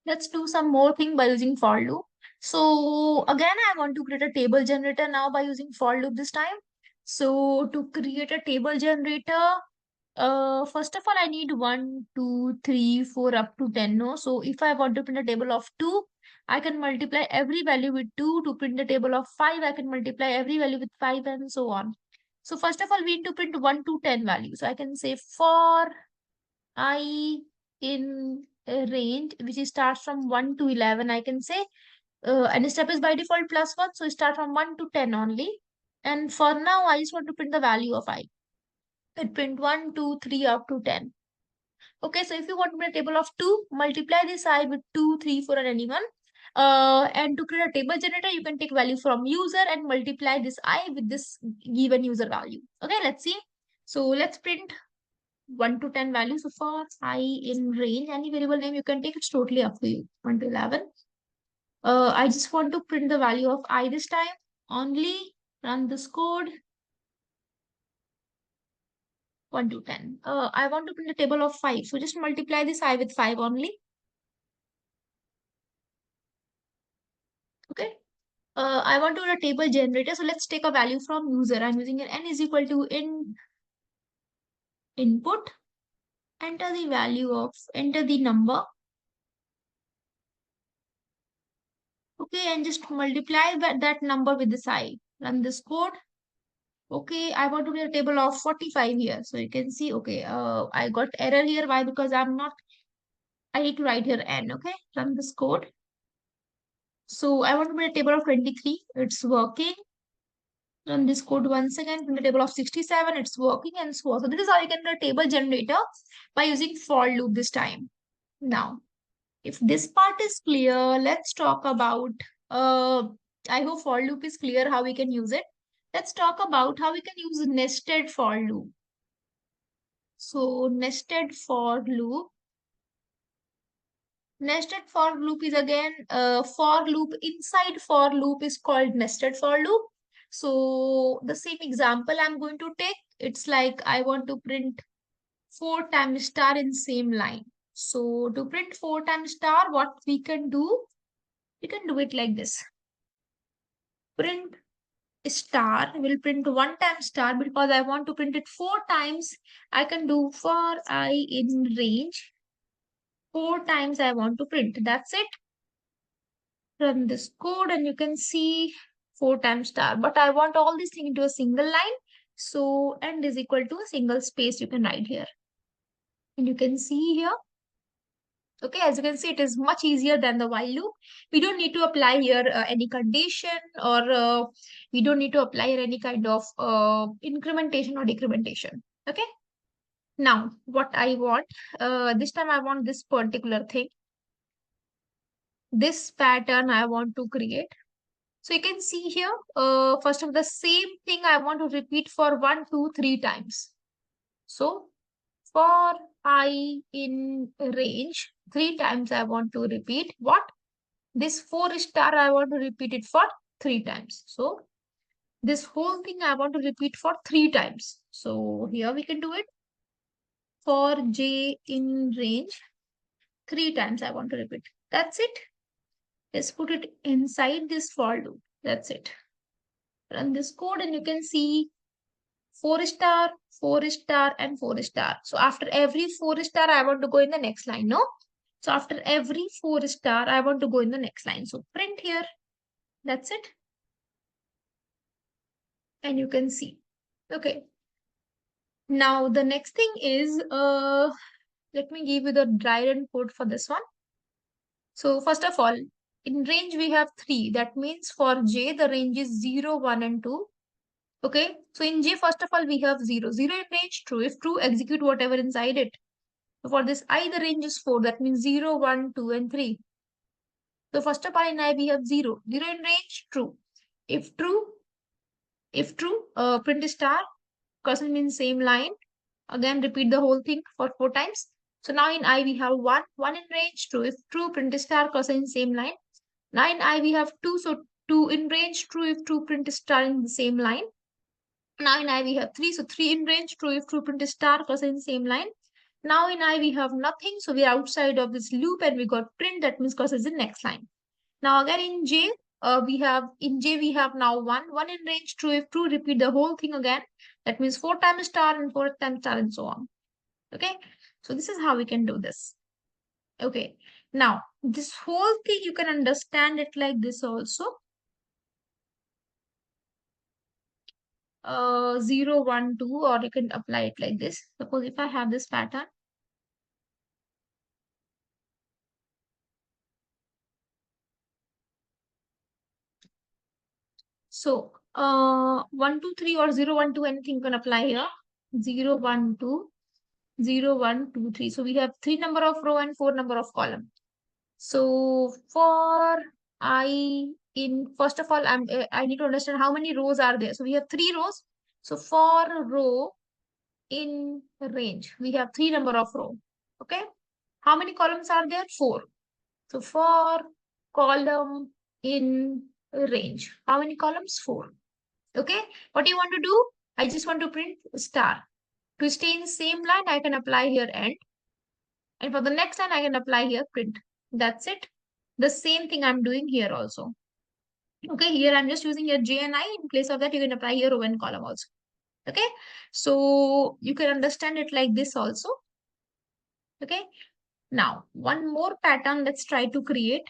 Let's do some more thing by using for loop. So again, I want to create a table generator now by using for loop this time. So to create a table generator, first of all, I need 1, 2, 3, 4 up to 10. No, so if I want to print a table of 2, I can multiply every value with 2. To print a table of 5, I can multiply every value with 5 and so on. So first of all, we need to print 1 to 10 values. So I can say for I in a range which starts from 1 to 11, I can say, and step is by default plus 1, so start from 1 to 10 only. And for now, I just want to print the value of I. It print 1, 2, 3 up to 10. Okay, so if you want to print a table of 2, multiply this I with 2, 3, 4, and anyone. And to create a table generator, you can take value from user and multiply this I with this given user value. Okay, let's see. So let's print 1 to 10 values. So for I in range, any variable name you can take, it's totally up to you. 1 to 11. I just want to print the value of I this time. Only run this code. 1 to 10. I want to print a table of 5. So just multiply this I with 5 only. Okay. I want to do a table generator. So let's take a value from user. I'm using an n is equal to input. Enter the number. Okay, and just multiply that number with this I. Run this code. Okay, I want to get a table of 45 here. So you can see, okay, I got error here. Why? Because I need to write here n. Okay, run this code. So I want to make a table of 23. It's working. Run this code once again. From the table of 67, it's working and so on. So this is how you can do a table generator by using for loop this time. Now, if this part is clear, let's talk about, I hope for loop is clear how we can use it. Let's talk about how we can use nested for loop. So nested for loop. Nested for loop is again for loop inside for loop is called nested for loop. So the same example I'm going to take, it's like I want to print 4 times star in same line. So to print 4 times star, what we can do it like this. Print star will print 1 time star because I want to print it 4 times. I can do for I in range 4 times I want to print. That's it. Run this code and you can see 4 times star. But I want all these things into a single line. So end is equal to a single space you can write here. And you can see here. Okay, as you can see, it is much easier than the while loop. We don't need to apply here any condition or we don't need to apply here any kind of incrementation or decrementation. Okay. Now, what I want, this time I want this particular thing. This pattern I want to create. So you can see here, first of the same thing I want to repeat for 1, 2, 3 times. So for I in range, 3 times I want to repeat what? This 4 star I want to repeat it for 3 times. So this whole thing I want to repeat for 3 times. So here we can do it. For J in range, 3 times I want to repeat. That's it. Let's put it inside this for loop. That's it. Run this code and you can see 4 star, 4 star, and 4 star. So after every 4 star, I want to go in the next line. No? So after every 4 star, I want to go in the next line. So print here. That's it. And you can see. Okay. Now the next thing is, let me give you the dry run code for this one. So first of all, in range we have 3. That means for J, the range is 0, 1, and 2. Okay, so in J, first of all, we have 0. 0 in range, true. If true, execute whatever inside it. So for this I, the range is 4. That means 0, 1, 2, and 3. So first of all, in I, we have 0. 0 in range, true. If true, print star, cursor means same line. Again, repeat the whole thing for 4 times. So now in I, we have 1. 1 in range, true. If true, print star, cursor in same line. Now in I, we have 2. So 2 in range, true. If true, print star in the same line. Now in I we have 3, so 3 in range, true if true, print star, cursor in same line. Now in I we have nothing, so we are outside of this loop and we got print. That means cursor is in next line. Now again in J, we have now one in range, true if true, repeat the whole thing again. That means 4 times star and 4 times star and so on. Okay, so this is how we can do this. Okay, now this whole thing you can understand it like this also. 0, 1, 2, or you can apply it like this. Suppose if I have this pattern. So 1, 2, 3 or 0, 1, 2, anything you can apply here. 0, 1, 2, 0, 1, 2, 3. So we have 3 number of row and 4 number of column. So for I in first of all, I need to understand how many rows are there. So we have 3 rows. So for row in range, we have 3 number of row. Okay. How many columns are there? 4. So for column in range, how many columns? 4. Okay. What do you want to do? I just want to print star. To stay in the same line, I can apply here end. And for the next line, I can apply here print. That's it. The same thing I'm doing here also. Okay, here I'm just using your J and I. In place of that, you can apply here row and column also. Okay, so you can understand it like this also. Okay, now one more pattern let's try to create.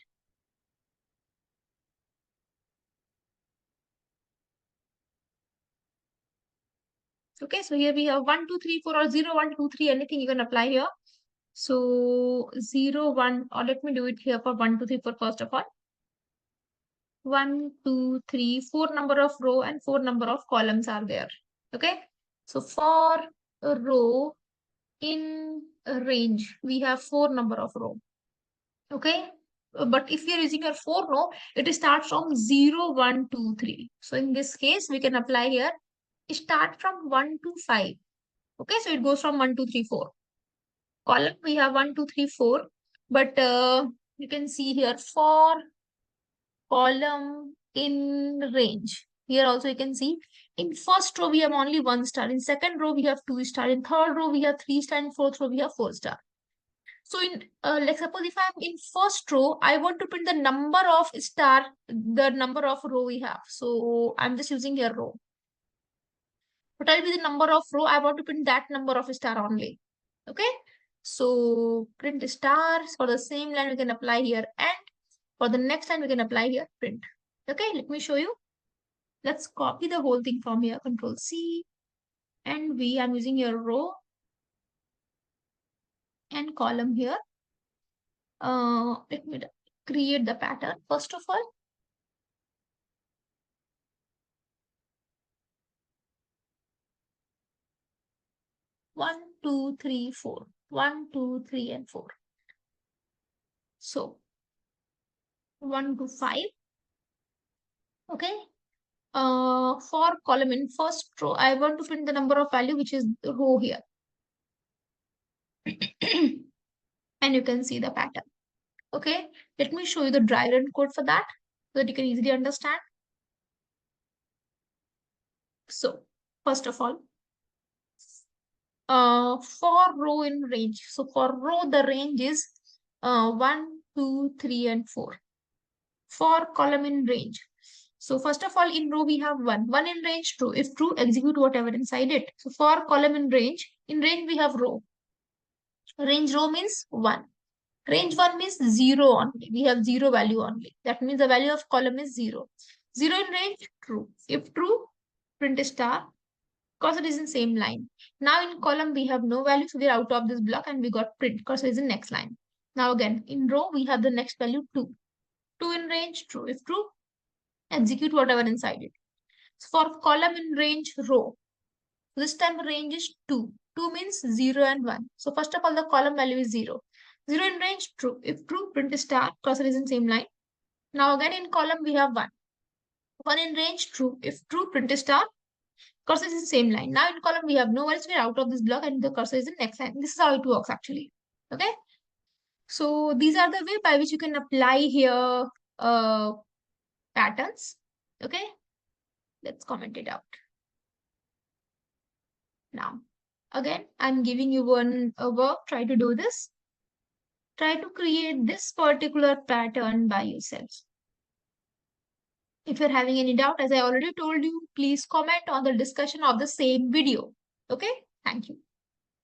Okay, so here we have 1, 2, 3, 4 or 0, 1, 2, 3, anything you can apply here. So 0, 1, or let me do it here for 1, 2, 3, 4 first of all. 1, 2, 3, 4 number of row and 4 number of columns are there. Okay. So for a row in a range, we have 4 number of row. Okay. But if you're using your 4 row, it starts from 0, 1, 2, 3. So in this case, we can apply here, start from 1 to 5. Okay. So it goes from 1, 2, 3, 4. Column, we have 1, 2, 3, 4. But you can see here for column in range. Here also you can see in first row we have only 1 star. In second row we have 2 star. In third row we have 3 star. In fourth row we have 4 star. So in like suppose if I'm in first row, I want to print the number of star, the number of row we have. So I'm just using here row. What will be the number of row? I want to print that number of star only. Okay. So print stars for the same line we can apply here and for the next line we can apply here print. Okay, let me show you. Let's copy the whole thing from here. Control C and V. I'm using your row and column here. Let me create the pattern first of all. One, two, three, four. 1, 2, 3, and 4. So 1 to 5. Okay. For column in first row, I want to print the number of value which is the row here. And you can see the pattern. Okay, let me show you the dry run code for that so that you can easily understand. So first of all, for row in range. So for row, the range is 1, 2, 3, and 4. For column in range. So first of all, in row we have 1. 1 in range, true. If true, execute whatever inside it. So for column in range we have row. Range row means 1. Range 1 means 0 only. We have 0 value only. That means the value of column is 0. 0 in range, true. If true, print a star because it is in same line. Now in column, we have no value. So we're out of this block and we got print because it is in next line. Now again, in row, we have the next value 2. 2 in range, true. If true, execute whatever inside it. So for column in range row, this time range is 2. 2 means 0 and 1. So first of all, the column value is 0. 0 in range, true. If true, print a star because it is in same line. Now again in column, we have 1. 1 in range, true. If true, print a star. Cursor is in the same line. Now in column, we have no else. We're out of this block and the cursor is in next line. This is how it works actually. Okay. So these are the way by which you can apply here patterns. Okay. Let's comment it out now. Again, I'm giving you one work. Try to do this. Try to create this particular pattern by yourself. If you're having any doubt, as I already told you, please comment on the discussion of the same video. Okay? Thank you.